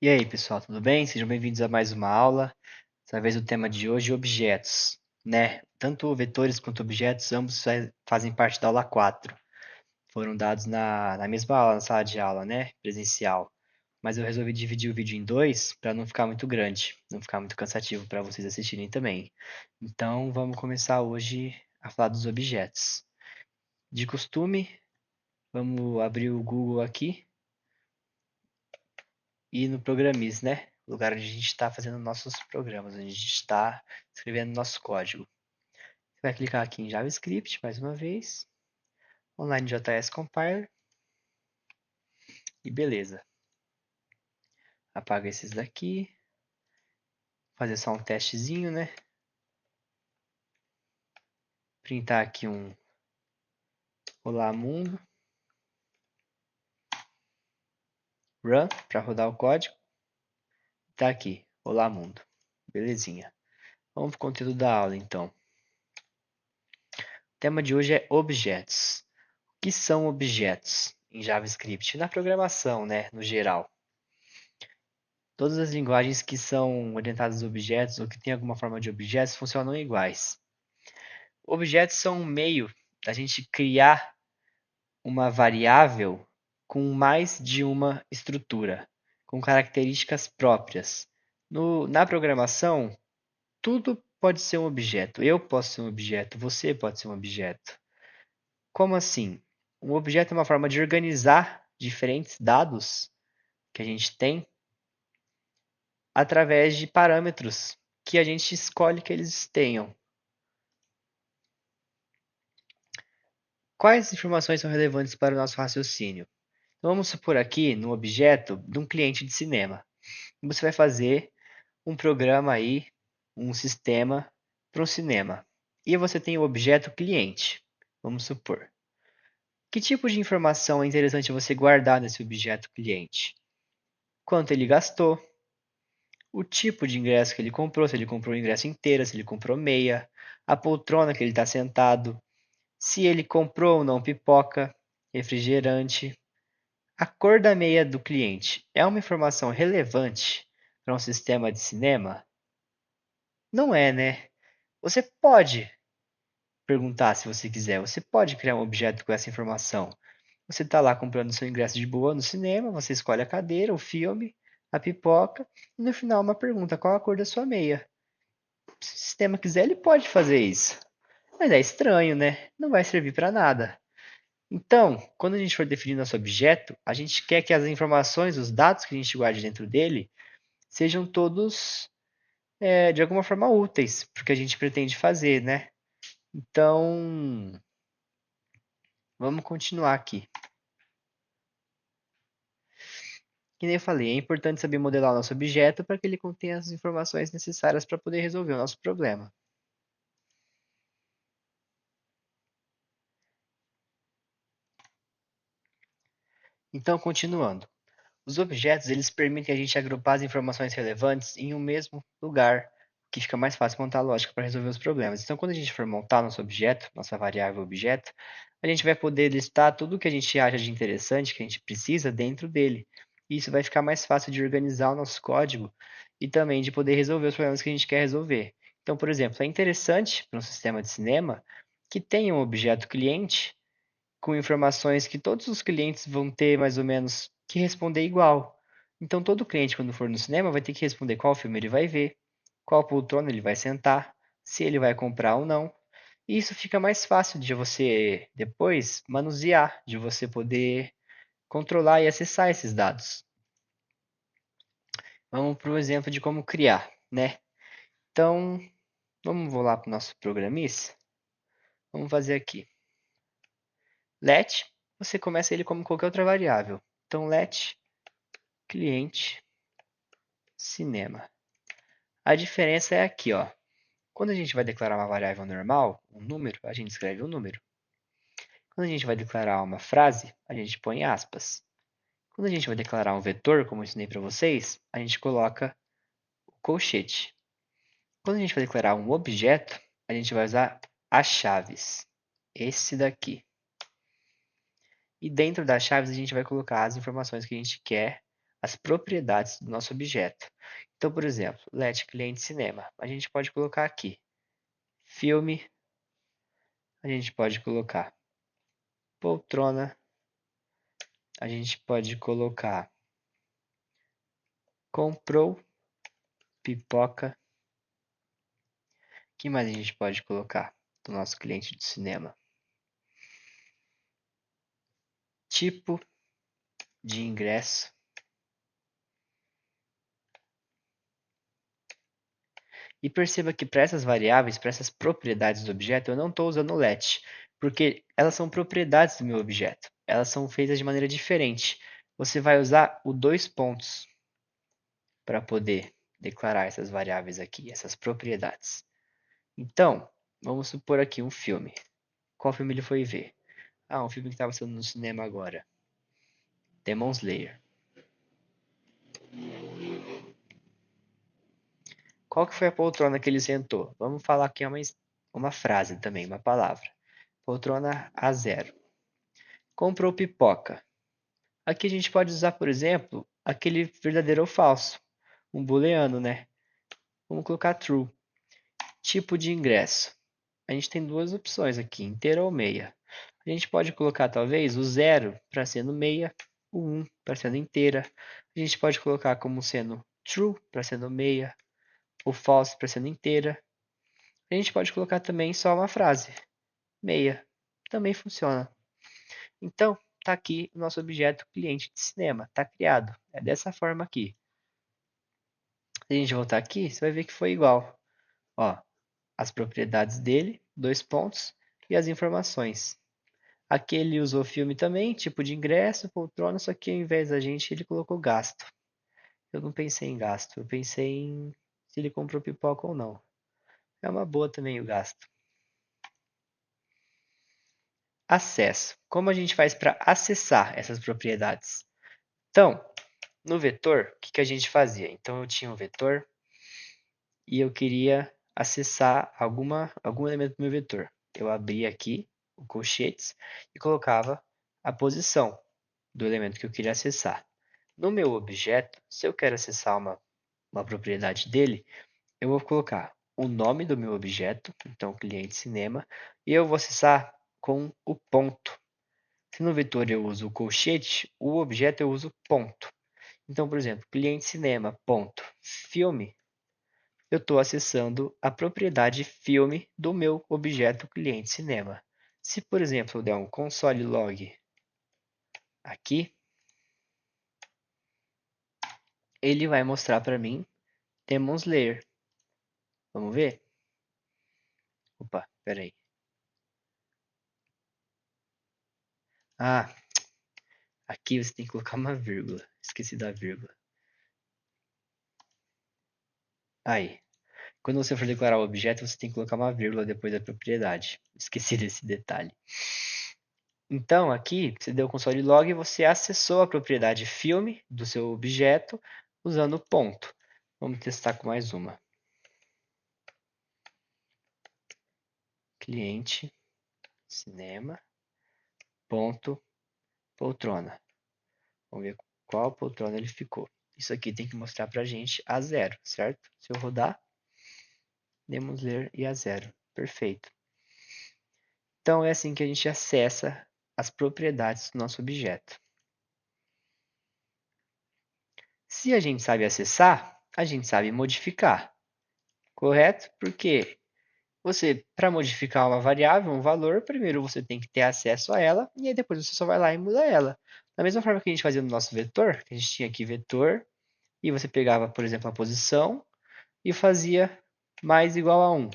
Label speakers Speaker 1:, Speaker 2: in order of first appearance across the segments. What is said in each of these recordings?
Speaker 1: E aí, pessoal, tudo bem? Sejam bem-vindos a mais uma aula. Dessa vez o tema de hoje é objetos, né? Tanto vetores quanto objetos, ambos fazem parte da aula 4. Foram dados na mesma aula, na sala de aula, né? Presencial. Mas eu resolvi dividir o vídeo em dois para não ficar muito grande, não ficar muito cansativo para vocês assistirem também. Então, vamos começar hoje a falar dos objetos. De costume, vamos abrir o Google aqui e no Programis, né? Lugar onde a gente está fazendo nossos programas, onde a gente está escrevendo nosso código. Você vai clicar aqui em JavaScript, mais uma vez, OnlineJS Compiler, e beleza. Apaga esses daqui, fazer só um testezinho, né? Printar aqui um Olá Mundo, Run, para rodar o código. Tá aqui, Olá Mundo. Belezinha. Vamos para o conteúdo da aula, então. O tema de hoje é objetos. O que são objetos em JavaScript? Na programação, né, no geral. Todas as linguagens que são orientadas a objetos ou que têm alguma forma de objetos funcionam iguais. Objetos são um meio da gente criar uma variável com mais de uma estrutura, com características próprias. Na programação, tudo pode ser um objeto. Eu posso ser um objeto, você pode ser um objeto. Como assim? Um objeto é uma forma de organizar diferentes dados que a gente tem através de parâmetros que a gente escolhe que eles tenham. Quais informações são relevantes para o nosso raciocínio? Então, vamos supor aqui no objeto de um cliente de cinema. Você vai fazer um programa aí, um sistema para um cinema. E você tem o objeto cliente, vamos supor. Que tipo de informação é interessante você guardar nesse objeto cliente? Quanto ele gastou, o tipo de ingresso que ele comprou, se ele comprou o ingresso inteiro, se ele comprou meia, a poltrona que ele está sentado, se ele comprou ou não pipoca, refrigerante. A cor da meia do cliente é uma informação relevante para um sistema de cinema? Não é, né? Você pode perguntar se você quiser, você pode criar um objeto com essa informação. Você está lá comprando seu ingresso de boa no cinema, você escolhe a cadeira, o filme, a pipoca, e no final uma pergunta: qual a cor da sua meia? Se o sistema quiser, ele pode fazer isso. Mas é estranho, né? Não vai servir para nada. Então, quando a gente for definir nosso objeto, a gente quer que as informações, os dados que a gente guarde dentro dele, sejam todos de alguma forma úteis para o que a gente pretende fazer, né? Então, vamos continuar aqui. Que nem eu falei, é importante saber modelar o nosso objeto para que ele contenha as informações necessárias para poder resolver o nosso problema. Então, continuando. Os objetos, eles permitem a gente agrupar as informações relevantes em um mesmo lugar, que fica mais fácil montar a lógica para resolver os problemas. Então, quando a gente for montar nosso objeto, nossa variável objeto, a gente vai poder listar tudo o que a gente acha de interessante, que a gente precisa dentro dele. E isso vai ficar mais fácil de organizar o nosso código e também de poder resolver os problemas que a gente quer resolver. Então, por exemplo, é interessante para um sistema de cinema que tenha um objeto cliente com informações que todos os clientes vão ter mais ou menos que responder igual. Então, todo cliente, quando for no cinema, vai ter que responder qual filme ele vai ver, qual poltrona ele vai sentar, se ele vai comprar ou não. E isso fica mais fácil de você depois manusear, de você poder controlar e acessar esses dados. Vamos para o exemplo de como criar, né? Então, vamos lá para o nosso programis. Vamos fazer aqui. Let, você começa ele como qualquer outra variável. Então, let cliente cinema. A diferença é aqui, ó. Quando a gente vai declarar uma variável normal, um número, a gente escreve um número. Quando a gente vai declarar uma frase, a gente põe aspas. Quando a gente vai declarar um vetor, como eu ensinei para vocês, a gente coloca o colchete. Quando a gente vai declarar um objeto, a gente vai usar as chaves. Esse daqui. E dentro das chaves a gente vai colocar as informações que a gente quer as propriedades do nosso objeto. Então, por exemplo, let cliente cinema. A gente pode colocar aqui filme, a gente pode colocar poltrona, a gente pode colocar comprou pipoca. O que mais a gente pode colocar do nosso cliente de cinema? Tipo de ingresso. E perceba que para essas variáveis, para essas propriedades do objeto, eu não estou usando o let, porque elas são propriedades do meu objeto. Elas são feitas de maneira diferente. Você vai usar o dois pontos para poder declarar essas variáveis aqui, essas propriedades. Então, vamos supor aqui um filme. Qual filme ele foi ver? Ah, um filme que estava sendo no cinema agora. Demon Slayer. Qual que foi a poltrona que ele sentou? Vamos falar aqui uma frase também, uma palavra. Poltrona A0. Comprou pipoca. Aqui a gente pode usar, por exemplo, aquele verdadeiro ou falso. Um booleano, né? Vamos colocar true. Tipo de ingresso. A gente tem duas opções aqui, inteira ou meia. A gente pode colocar talvez o zero para sendo meia, o 1 para sendo inteira. A gente pode colocar como sendo true para sendo meia, o false para sendo inteira. A gente pode colocar também só uma frase, meia. Também funciona. Então, está aqui o nosso objeto cliente de cinema, está criado. É dessa forma aqui. Se a gente voltar aqui, você vai ver que foi igual. Ó, as propriedades dele, dois pontos, e as informações. Aqui ele usou filme também, tipo de ingresso, poltrona, só que ao invés da gente ele colocou gasto. Eu não pensei em gasto, eu pensei em se ele comprou pipoca ou não. É uma boa também o gasto. Acesso. Como a gente faz para acessar essas propriedades? Então, no vetor, o que a gente fazia? Então eu tinha um vetor e eu queria acessar algum elemento do meu vetor. Eu abria aqui o colchetes e colocava a posição do elemento que eu queria acessar. No meu objeto, se eu quero acessar uma propriedade dele, eu vou colocar o nome do meu objeto, então cliente cinema, e eu vou acessar com o ponto. Se no vetor eu uso o colchete, o objeto eu uso ponto. Então, por exemplo, cliente cinema, ponto, filme, eu estou acessando a propriedade filme do meu objeto cliente cinema. Se, por exemplo, eu der um console log aqui, ele vai mostrar para mim Demon Slayer. Vamos ver? Opa, peraí. Ah, aqui você tem que colocar uma vírgula. Esqueci da vírgula. Aí. Quando você for declarar o objeto, você tem que colocar uma vírgula depois da propriedade. Esqueci desse detalhe. Então, aqui, você deu o console log e você acessou a propriedade filme do seu objeto usando o ponto. Vamos testar com mais uma. Cliente, cinema, ponto, poltrona. Vamos ver qual poltrona ele ficou. Isso aqui tem que mostrar para a gente a zero, certo? Se eu rodar, Demon Slayer e a zero. Perfeito. Então, é assim que a gente acessa as propriedades do nosso objeto. Se a gente sabe acessar, a gente sabe modificar, correto? Porque você, para modificar uma variável, um valor, primeiro você tem que ter acesso a ela e aí depois você só vai lá e muda ela. Da mesma forma que a gente fazia no nosso vetor, que a gente tinha aqui vetor, e você pegava, por exemplo, a posição e fazia mais igual a 1,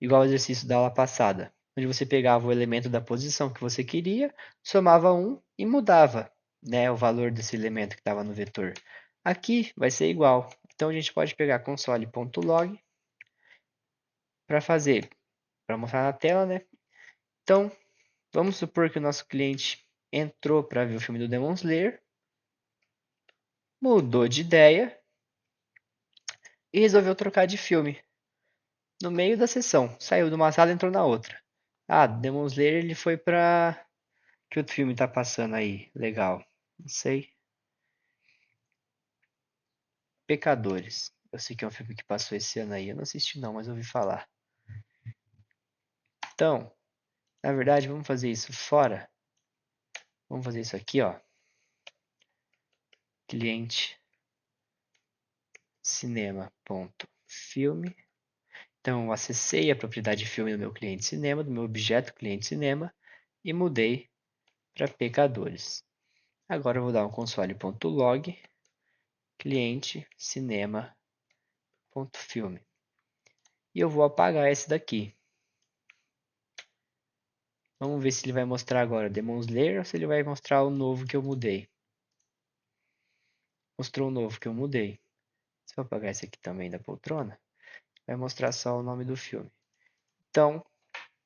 Speaker 1: igual ao exercício da aula passada, onde você pegava o elemento da posição que você queria, somava 1 e mudava, né, o valor desse elemento que estava no vetor. Aqui vai ser igual. Então a gente pode pegar console.log para fazer, para mostrar na tela, né? Então, vamos supor que o nosso cliente entrou para ver o filme do Demon Slayer, mudou de ideia e resolveu trocar de filme no meio da sessão. Saiu de uma sala e entrou na outra. Ah, Demon Slayer ele foi para que outro filme tá passando aí? Legal. Não sei. Pecadores. Eu sei que é um filme que passou esse ano aí. Eu não assisti não, mas ouvi falar. Então, na verdade, vamos fazer isso fora. Vamos fazer isso aqui, ó. Cliente cinema.filme. Então, eu acessei a propriedade filme do meu cliente cinema, do meu objeto cliente cinema, e mudei para pecadores. Agora eu vou dar um console.log cliente cinema.filme. E eu vou apagar esse daqui. Vamos ver se ele vai mostrar agora Demon Slayer ou se ele vai mostrar o novo que eu mudei. Mostrou o novo que eu mudei. Se eu apagar esse aqui também da poltrona, vai mostrar só o nome do filme. Então,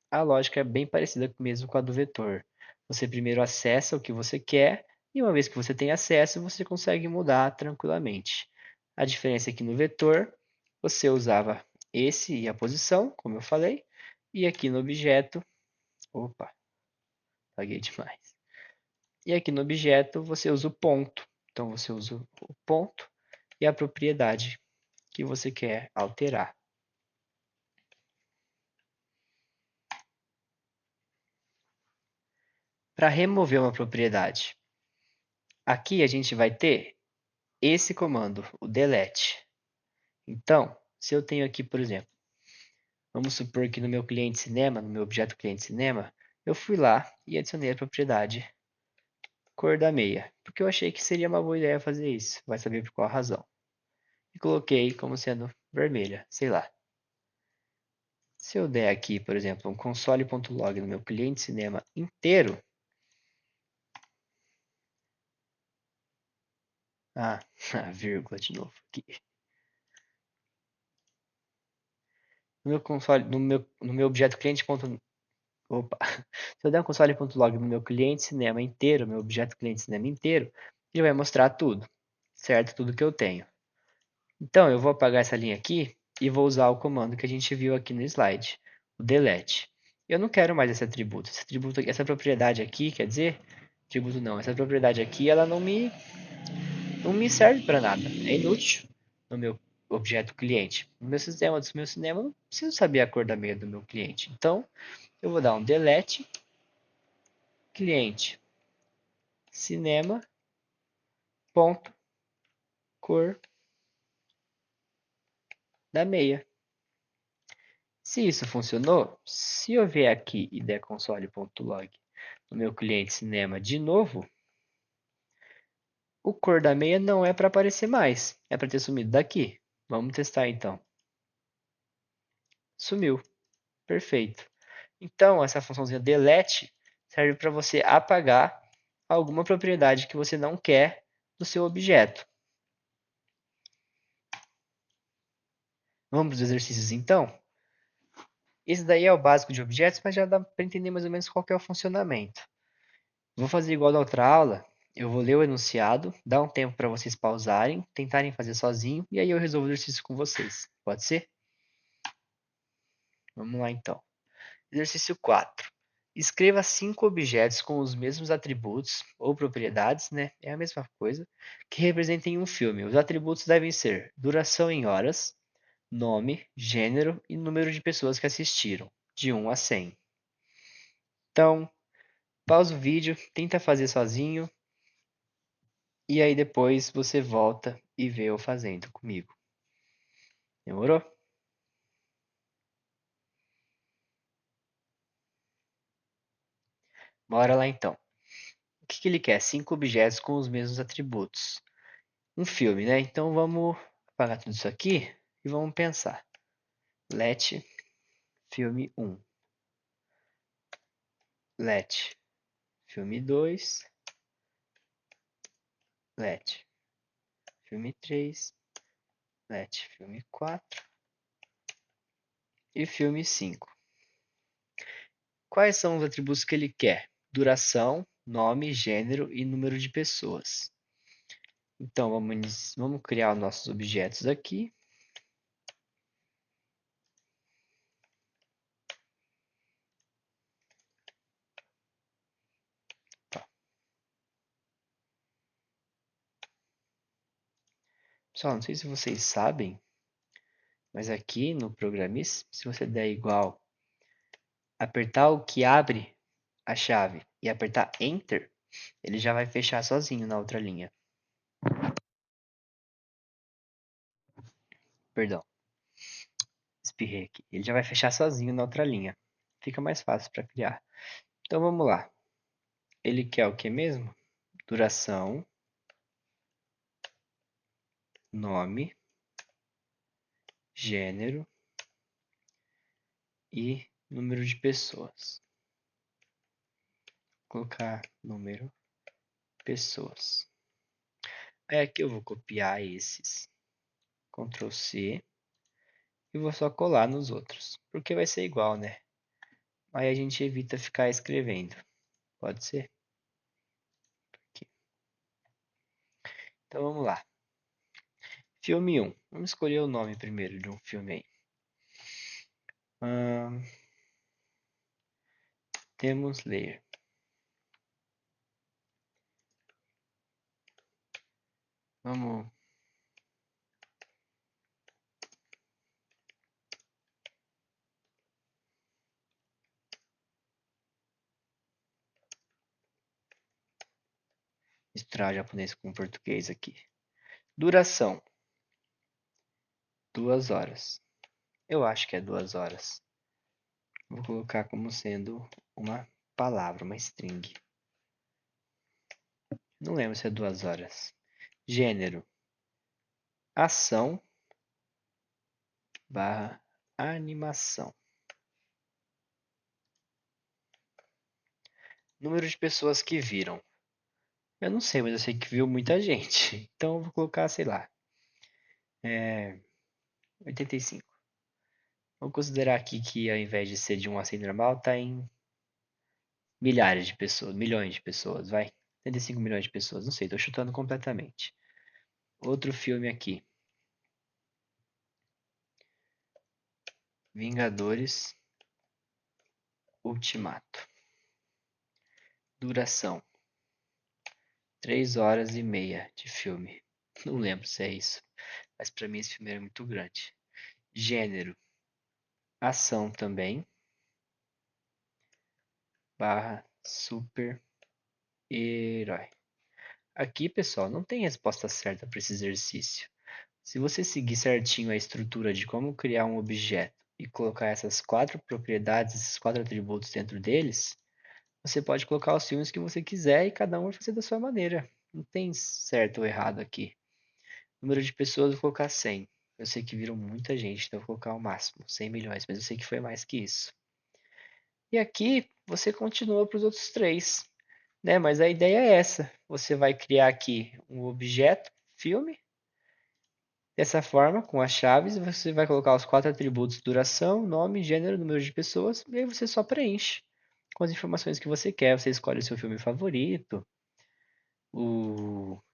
Speaker 1: a lógica é bem parecida mesmo com a do vetor. Você primeiro acessa o que você quer e uma vez que você tem acesso, você consegue mudar tranquilamente. A diferença é que no vetor, você usava esse e a posição, como eu falei, e aqui no objeto, opa, apaguei demais. E aqui no objeto, você usa o ponto. Então, você usa o ponto e a propriedade que você quer alterar. Para remover uma propriedade, aqui a gente vai ter esse comando, o delete. Então, se eu tenho aqui, por exemplo, vamos supor que no meu cliente cinema, no meu objeto cliente cinema, eu fui lá e adicionei a propriedade cor da meia, porque eu achei que seria uma boa ideia fazer isso, vai saber por qual razão. E coloquei como sendo vermelha, sei lá. Se eu der aqui, por exemplo, um console.log no meu cliente cinema inteiro, a vírgula de novo aqui. No meu console, no meu objeto cliente. Opa. Se eu der um console.log no meu cliente cinema inteiro, meu objeto cliente cinema inteiro, ele vai mostrar tudo, certo? Tudo que eu tenho. Então, eu vou apagar essa linha aqui e vou usar o comando que a gente viu aqui no slide, o delete. Eu não quero mais esse atributo. Essa propriedade aqui, quer dizer, atributo não, essa propriedade aqui, ela não me serve para nada. É inútil no meu objeto cliente. No meu sistema do meu cinema, eu não preciso saber a cor da meia do meu cliente. Então, eu vou dar um delete cliente cinema ponto cor da meia. Se isso funcionou, se eu vier aqui e der console.log no meu cliente cinema de novo, o cor da meia não é para aparecer mais, é para ter sumido daqui. Vamos testar então. Sumiu. Perfeito. Então, essa funçãozinha delete serve para você apagar alguma propriedade que você não quer do seu objeto. Vamos para os exercícios então? Esse daí é o básico de objetos, mas já dá para entender mais ou menos qual que é o funcionamento. Vou fazer igual da outra aula. Eu vou ler o enunciado, dar um tempo para vocês pausarem, tentarem fazer sozinho, e aí eu resolvo o exercício com vocês. Pode ser? Vamos lá então. Exercício 4. Escreva 5 objetos com os mesmos atributos ou propriedades, né? É a mesma coisa, que representem um filme. Os atributos devem ser duração em horas, nome, gênero e número de pessoas que assistiram, de 1 a 100. Então, pausa o vídeo, tenta fazer sozinho e aí depois você volta e vê eu fazendo comigo. Demorou? Bora lá então. O que ele quer? 5 objetos com os mesmos atributos. Um filme, né? Então vamos apagar tudo isso aqui e vamos pensar. Let filme 1. Let filme 2. Let filme 3. Let filme 4. E filme 5. Quais são os atributos que ele quer? Duração, nome, gênero e número de pessoas. Então vamos criar os nossos objetos aqui. Pessoal, não sei se vocês sabem, mas aqui no Programis, se você der igual, apertar o que abre a chave e apertar Enter, ele já vai fechar sozinho na outra linha. Perdão, espirrei aqui. Ele já vai fechar sozinho na outra linha. Fica mais fácil para criar. Então vamos lá. Ele quer o que mesmo? Duração, nome, gênero e número de pessoas. Vou colocar número, pessoas. Aí aqui eu vou copiar esses. Ctrl C. E vou só colar nos outros. Porque vai ser igual, né? Aí a gente evita ficar escrevendo. Pode ser? Aqui. Então vamos lá. Filme 1. Vamos escolher o nome primeiro de um filme aí. Demon Slayer. Vamos. Misturar japonês com português aqui. Duração. 2 horas. Eu acho que é 2 horas. Vou colocar como sendo uma palavra, uma string. Não lembro se é 2 horas. Gênero. Ação barra animação. Número de pessoas que viram. Eu não sei, mas eu sei que viu muita gente. Então eu vou colocar, sei lá, 85. Vou considerar aqui que ao invés de ser de 1 a 100 normal, tá em milhares de pessoas, milhões de pessoas, vai. 85 milhões de pessoas, não sei, tô chutando completamente. Outro filme aqui. Vingadores Ultimato. Duração. 3 horas e meia de filme. Não lembro se é isso. Mas pra mim esse filme era muito grande. Gênero. Ação também. Barra super herói. Aqui, pessoal, não tem resposta certa para esse exercício. Se você seguir certinho a estrutura de como criar um objeto e colocar essas 4 propriedades, esses 4 atributos dentro deles, você pode colocar os filmes que você quiser e cada um vai fazer da sua maneira. Não tem certo ou errado aqui. Número de pessoas, eu vou colocar 100. Eu sei que viram muita gente, então eu vou colocar o máximo, 100 milhões, mas eu sei que foi mais que isso. E aqui você continua para os outros 3, né? Mas a ideia é essa. Você vai criar aqui um objeto, filme. Dessa forma, com as chaves, você vai colocar os 4 atributos: duração, nome, gênero, número de pessoas, e aí você só preenche com as informações que você quer. Você escolhe o seu filme favorito.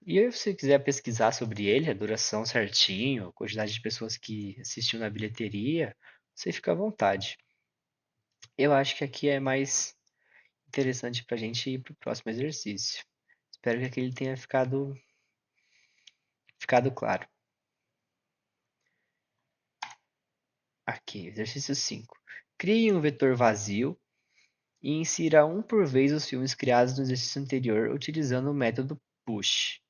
Speaker 1: E aí, se você quiser pesquisar sobre ele, a duração certinho, a quantidade de pessoas que assistiu na bilheteria, você fica à vontade. Eu acho que aqui é mais interessante para a gente ir para o próximo exercício. Espero que aquele tenha ficado claro. Aqui, exercício 5. Crie um vetor vazio e insira um por vez os filmes criados no exercício anterior utilizando o método push.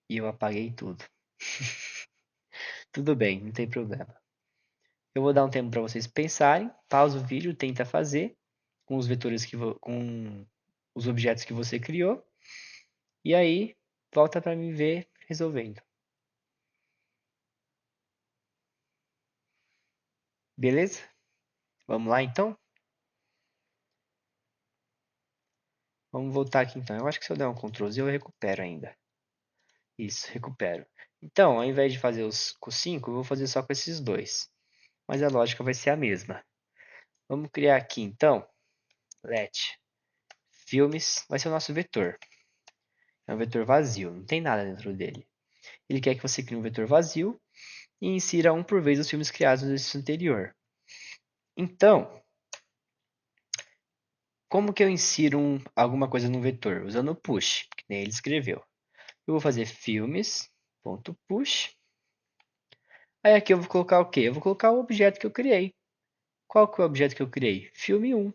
Speaker 1: E eu apaguei tudo. Tudo bem, não tem problema. Eu vou dar um tempo para vocês pensarem, pausa o vídeo, tenta fazer com os vetores com os objetos que você criou e aí volta para me ver resolvendo. Beleza? Vamos lá então? Vamos voltar aqui então. Eu acho que se eu der um Ctrl Z eu recupero ainda. Isso, recupero. Então, ao invés de fazer os com 5, eu vou fazer só com esses dois. Mas a lógica vai ser a mesma. Vamos criar aqui então, let filmes, vai ser o nosso vetor. É um vetor vazio, não tem nada dentro dele. Ele quer que você crie um vetor vazio e insira um por vez os filmes criados no exercício anterior. Então, como que eu insiro alguma coisa no vetor? Usando o push, que nem ele escreveu. Eu vou fazer filmes ponto push. Aí aqui eu vou colocar o quê? Eu vou colocar o objeto que eu criei. Qual que é o objeto que eu criei? Filme 1.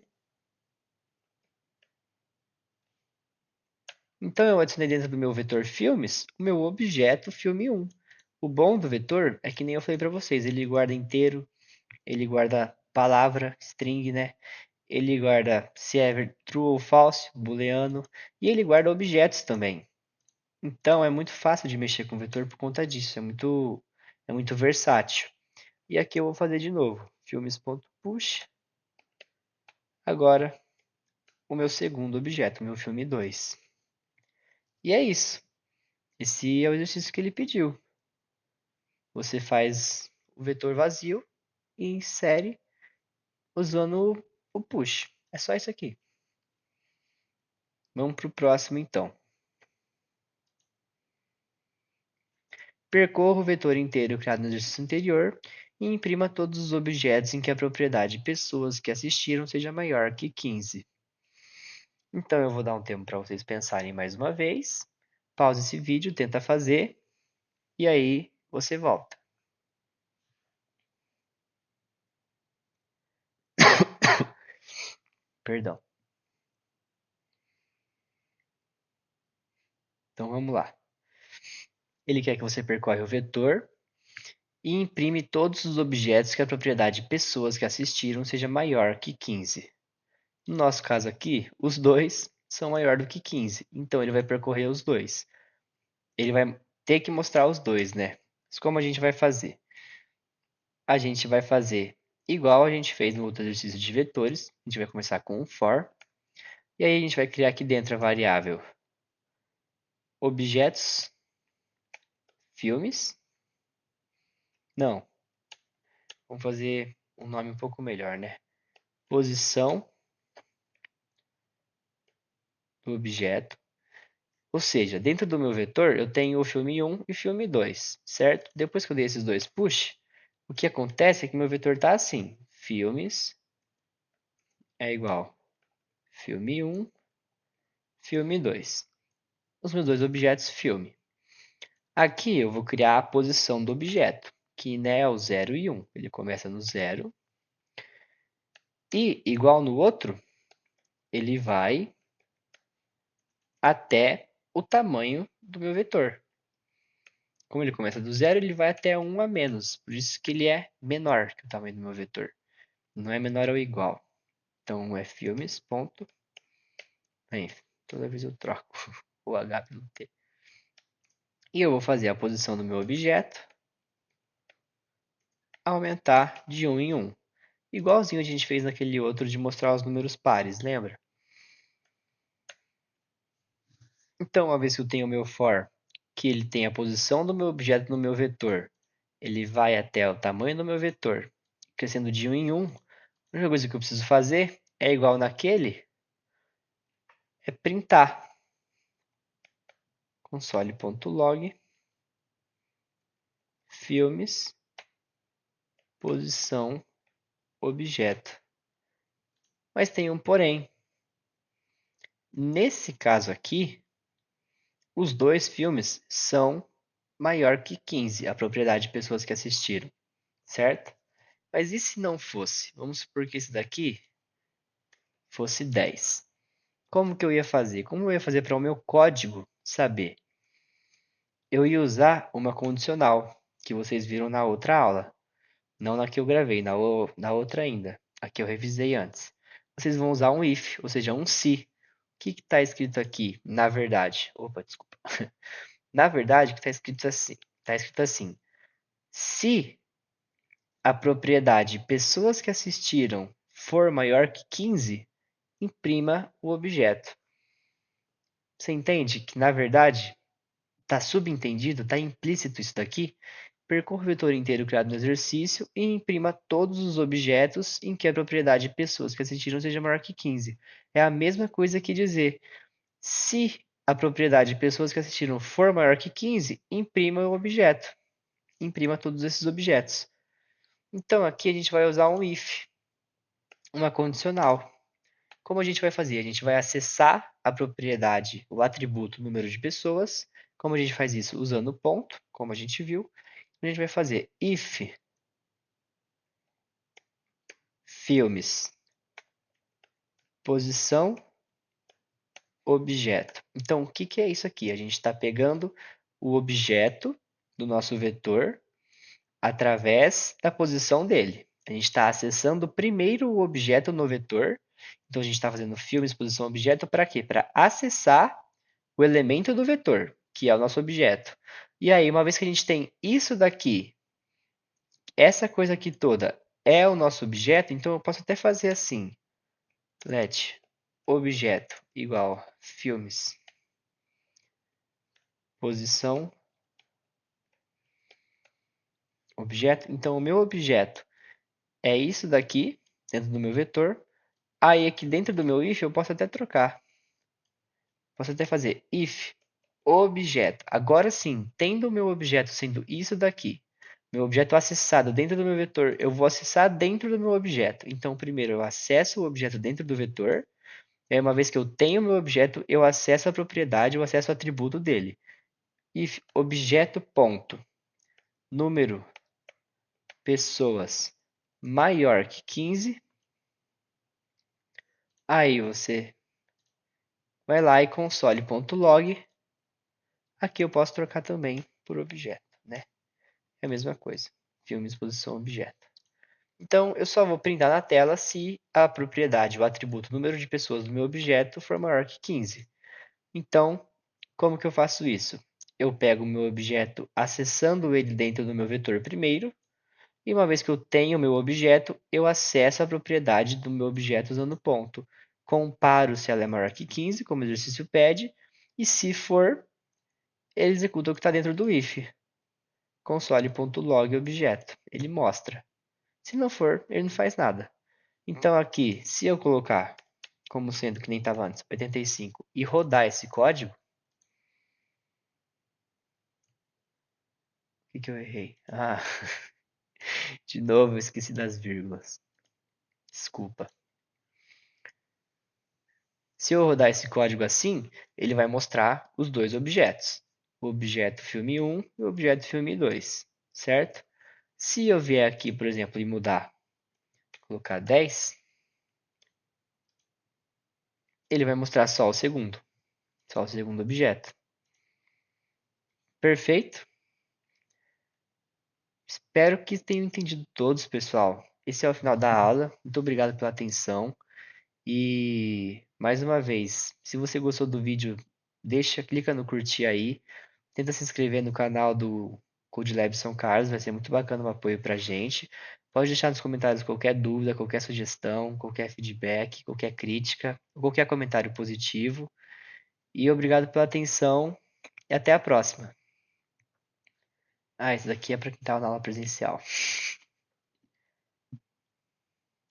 Speaker 1: Então eu adicionei dentro do meu vetor filmes o meu objeto filme 1. O bom do vetor é que nem eu falei para vocês, ele guarda inteiro, ele guarda palavra, string, né? Ele guarda se é true ou false, booleano, e ele guarda objetos também. Então é muito fácil de mexer com o vetor por conta disso, é muito versátil. E aqui eu vou fazer de novo, filmes.push. Agora o meu segundo objeto, o meu filme 2. E é isso. Esse é o exercício que ele pediu. Você faz o vetor vazio e insere usando o push. É só isso aqui. Vamos para o próximo então. Percorra o vetor inteiro criado no exercício anterior e imprima todos os objetos em que a propriedade pessoas que assistiram seja maior que 15. Então eu vou dar um tempo para vocês pensarem mais uma vez. Pause esse vídeo, tenta fazer e aí você volta. Perdão. Então vamos lá. Ele quer que você percorra o vetor e imprime todos os objetos que a propriedade pessoas que assistiram seja maior que 15. No nosso caso aqui, os dois são maior do que 15, então ele vai percorrer os dois. Ele vai ter que mostrar os dois, né? Mas como a gente vai fazer? A gente vai fazer igual a gente fez no outro exercício de vetores. A gente vai começar com um for. E aí a gente vai criar aqui dentro a variável objetos, filmes. Não, vamos fazer um nome um pouco melhor, né? Posição do objeto. Ou seja, dentro do meu vetor eu tenho o filme 1 e o filme 2, certo? Depois que eu dei esses dois push, o que acontece é que meu vetor está assim. Filmes é igual filme 1, filme 2. Os meus dois objetos filme. Aqui eu vou criar a posição do objeto, que né, é o 0 e 1. Ele começa no 0 e, igual no outro, ele vai até o tamanho do meu vetor. Como ele começa do 0, ele vai até 1 a menos. Por isso que ele é menor que o tamanho do meu vetor. Não é menor ou igual. Então é filmes, ponto. Aí, toda vez eu troco o H pelo T. E eu vou fazer a posição do meu objeto aumentar de 1 em 1. Igualzinho a gente fez naquele outro de mostrar os números pares, lembra? Então, uma vez que eu tenho o meu for, que ele tem a posição do meu objeto no meu vetor, ele vai até o tamanho do meu vetor, crescendo de 1 em 1. A única coisa que eu preciso fazer é igual naquele, é printar. Console.log, filmes, posição, objeto. Mas tem um porém. Nesse caso aqui, os dois filmes são maior que 15, a propriedade de pessoas que assistiram, certo? Mas e se não fosse? Vamos supor que esse daqui fosse 10. Como que eu ia fazer? Como eu ia fazer para o meu código saber? Eu ia usar uma condicional que vocês viram na outra aula. Não na que eu gravei, na outra ainda. A que eu revisei antes. Vocês vão usar um if, ou seja, um se. O que está escrito aqui? Na verdade. Opa, desculpa. Na verdade, o que está escrito assim? Está escrito assim. Se a propriedade pessoas que assistiram for maior que 15, imprima o objeto. Você entende que, na verdade, está subentendido, está implícito isso daqui? Percorra o vetor inteiro criado no exercício e imprima todos os objetos em que a propriedade pessoas que assistiram seja maior que 15. É a mesma coisa que dizer, se a propriedade pessoas que assistiram for maior que 15, imprima o objeto. Imprima todos esses objetos. Então aqui a gente vai usar um if, uma condicional. Como a gente vai fazer? A gente vai acessar a propriedade, o atributo número de pessoas, Como a gente faz isso? Usando o ponto, como a gente viu. A gente vai fazer if filmes, posição, objeto. Então, o que que é isso aqui? A gente está pegando o objeto do nosso vetor através da posição dele. A gente está acessando primeiro o objeto no vetor. Então, a gente está fazendo filmes, posição, objeto para quê? Para acessar o elemento do vetor, que é o nosso objeto. E aí, uma vez que a gente tem isso daqui, essa coisa aqui toda é o nosso objeto, então eu posso até fazer assim, let objeto igual filmes, posição, objeto. Então, o meu objeto é isso daqui, dentro do meu vetor. Aí, aqui dentro do meu if, eu posso até trocar. Posso até fazer if objeto. Agora sim, tendo o meu objeto sendo isso daqui, meu objeto acessado dentro do meu vetor, eu vou acessar dentro do meu objeto. Então, primeiro eu acesso o objeto dentro do vetor. E aí, uma vez que eu tenho o meu objeto, eu acesso a propriedade, eu acesso o atributo dele. If objeto ponto número pessoas maior que 15, aí você vai lá e console.log. Aqui eu posso trocar também por objeto, né? É a mesma coisa. Filme, exposição, objeto. Então, eu só vou printar na tela se a propriedade, o atributo número de pessoas do meu objeto for maior que 15. Então, como que eu faço isso? Eu pego o meu objeto acessando ele dentro do meu vetor primeiro, e uma vez que eu tenho o meu objeto, eu acesso a propriedade do meu objeto usando ponto. Comparo se ela é maior que 15, como o exercício pede, e se for, ele executa o que está dentro do if. Console.log objeto. Ele mostra. Se não for, ele não faz nada. Então aqui, se eu colocar como sendo que nem estava antes, 85, e rodar esse código, o que que eu errei? Ah, de novo eu esqueci das vírgulas. Desculpa. Se eu rodar esse código assim, ele vai mostrar os dois objetos. O objeto filme 1 e o objeto filme 2, certo? Se eu vier aqui, por exemplo, e mudar, colocar 10, ele vai mostrar só o segundo objeto. Perfeito? Espero que tenham entendido todos, pessoal. Esse é o final da aula. Muito obrigado pela atenção. E mais uma vez, se você gostou do vídeo, clica no curtir aí. Tenta se inscrever no canal do Code Lab São Carlos, vai ser muito bacana o apoio pra gente. Pode deixar nos comentários qualquer dúvida, qualquer sugestão, qualquer feedback, qualquer crítica, qualquer comentário positivo. E obrigado pela atenção e até a próxima. Ah, isso daqui é para quem estava na aula presencial.